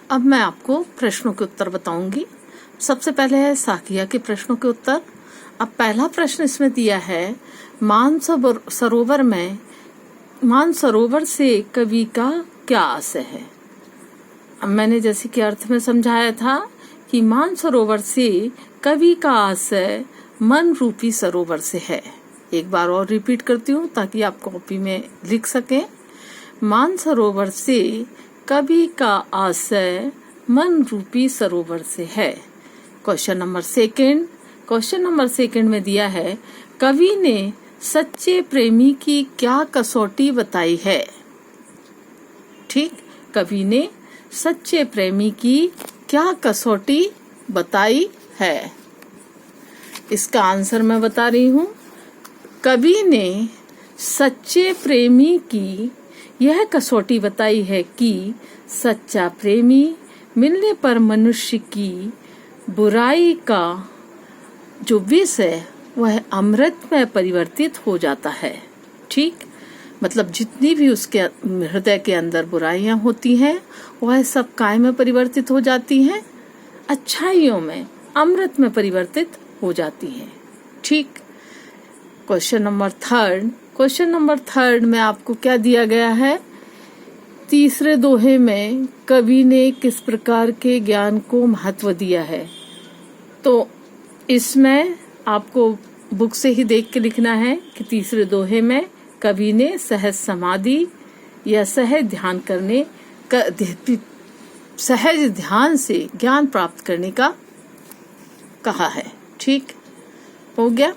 अब मैं आपको प्रश्नों के उत्तर बताऊंगी। सबसे पहले है साकिया के प्रश्नों के उत्तर। अब पहला प्रश्न इसमें दिया है, मानसरोवर से कवि का क्या आशय है। अब मैंने जैसे कि अर्थ में समझाया था कि मानसरोवर से कवि का आशय मन रूपी सरोवर से है। एक बार और रिपीट करती हूँ ताकि आप कॉपी में लिख सकें। मानसरोवर से कवि का आशय मन रूपी सरोवर से है। क्वेश्चन नंबर सेकंड में दिया है, कवि ने सच्चे प्रेमी की क्या कसौटी बताई है। ठीक, कवि ने सच्चे प्रेमी की क्या कसौटी बताई है। इसका आंसर मैं बता रही हूँ। कवि ने सच्चे प्रेमी की यह कसौटी बताई है कि सच्चा प्रेमी मिलने पर मनुष्य की बुराई का जो विष है वह अमृत में परिवर्तित हो जाता है। ठीक, मतलब जितनी भी उसके हृदय के अंदर बुराइयां होती हैं वह सब काय में परिवर्तित हो जाती हैं, अच्छाइयों में, अमृत में परिवर्तित हो जाती हैं। ठीक। क्वेश्चन नंबर थर्ड में आपको क्या दिया गया है, तीसरे दोहे में कवि ने किस प्रकार के ज्ञान को महत्व दिया है। तो इसमें आपको बुक से ही देख के लिखना है कि तीसरे दोहे में कवि ने सहज समाधि या सहज ध्यान से ज्ञान प्राप्त करने का कहा है। ठीक हो गया।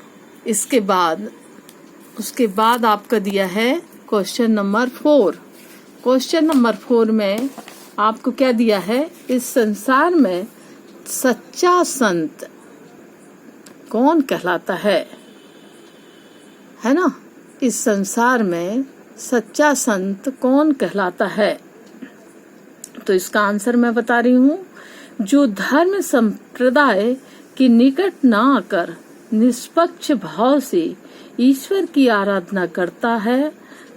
उसके बाद आपका दिया है क्वेश्चन नंबर 4। क्वेश्चन नंबर 4 में आपको क्या दिया है, इस संसार में सच्चा संत कौन कहलाता है ना। इस संसार में सच्चा संत कौन कहलाता है। तो इसका आंसर मैं बता रही हूँ, जो धर्म संप्रदाय के निकट न आकर निष्पक्ष भाव से ईश्वर की आराधना करता है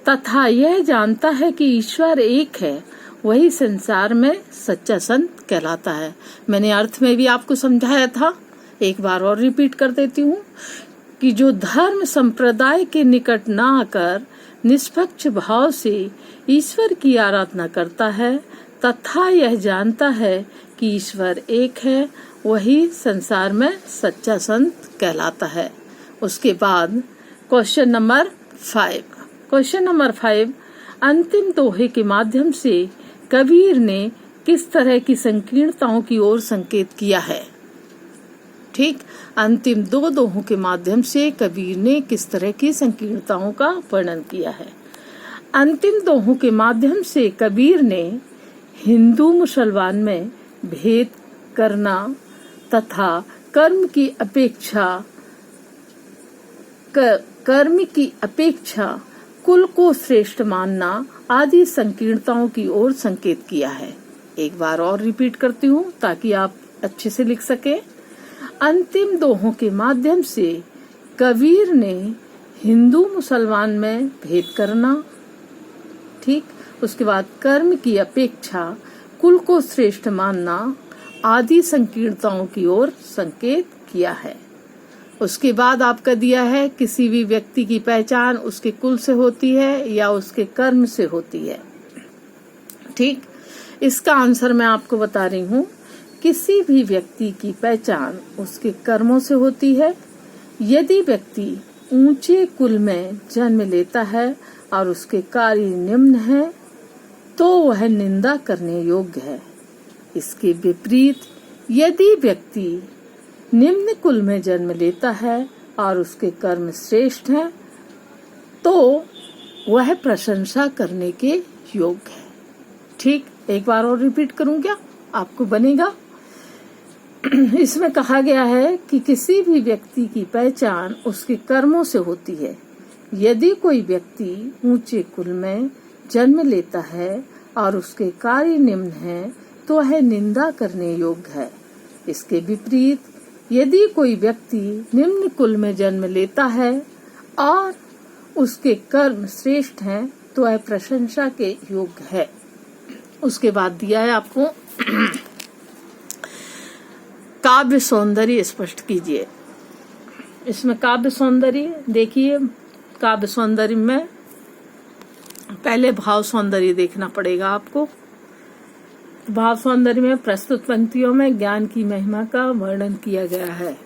तथा यह जानता है कि ईश्वर एक है, वही संसार में सच्चा संत कहलाता है। मैंने अर्थ में भी आपको समझाया था, एक बार और रिपीट कर देती हूँ कि जो धर्म संप्रदाय के निकट न आकर निष्पक्ष भाव से ईश्वर की आराधना करता है तथा यह जानता है कि ईश्वर एक है, वही संसार में सच्चा संत कहलाता है। उसके बाद क्वेश्चन नंबर 5 अंतिम दोहे के माध्यम से कबीर ने किस तरह की संकीर्णताओं की ओर संकेत किया है। ठीक, अंतिम 2 दोहों के माध्यम से कबीर ने किस तरह की संकीर्णताओं का वर्णन किया है। अंतिम दोहों के माध्यम से कबीर ने हिंदू मुसलमान में भेद करना तथा कर्म की अपेक्षा कुल को श्रेष्ठ मानना आदि संकीर्णताओं की ओर संकेत किया है। एक बार और रिपीट करती हूँ ताकि आप अच्छे से लिख सके। अंतिम दोहों के माध्यम से कबीर ने हिंदू मुसलमान में भेद करना, ठीक, उसके बाद कर्म की अपेक्षा कुल को श्रेष्ठ मानना आदि संकीर्णताओं की ओर संकेत किया है। उसके बाद आपका दिया है, किसी भी व्यक्ति की पहचान उसके कुल से होती है या उसके कर्म से होती है। ठीक, इसका आंसर मैं आपको बता रही हूँ, किसी भी व्यक्ति की पहचान उसके कर्मों से होती है। यदि व्यक्ति ऊंचे कुल में जन्म लेता है और उसके कार्य निम्न है तो वह निंदा करने योग्य है। इसके विपरीत यदि व्यक्ति निम्न कुल में जन्म लेता है और उसके कर्म श्रेष्ठ हैं तो वह प्रशंसा करने के योग्य है। ठीक, एक बार और रिपीट करूं क्या, आपको बनेगा। इसमें कहा गया है कि किसी भी व्यक्ति की पहचान उसके कर्मों से होती है। यदि कोई व्यक्ति ऊंचे कुल में जन्म लेता है और उसके कार्य निम्न हैं तो वह निंदा करने योग्य है। इसके विपरीत यदि कोई व्यक्ति निम्न कुल में जन्म लेता है और उसके कर्म श्रेष्ठ हैं तो वह प्रशंसा के योग्य है। उसके बाद दिया है आपको काव्य सौंदर्य स्पष्ट कीजिए। इसमें काव्य सौंदर्य देखिए, काव्य सौंदर्य में पहले भाव सौंदर्य देखना पड़ेगा आपको। भाव सौंदर्य में प्रस्तुत पंक्तियों में ज्ञान की महिमा का वर्णन किया गया है।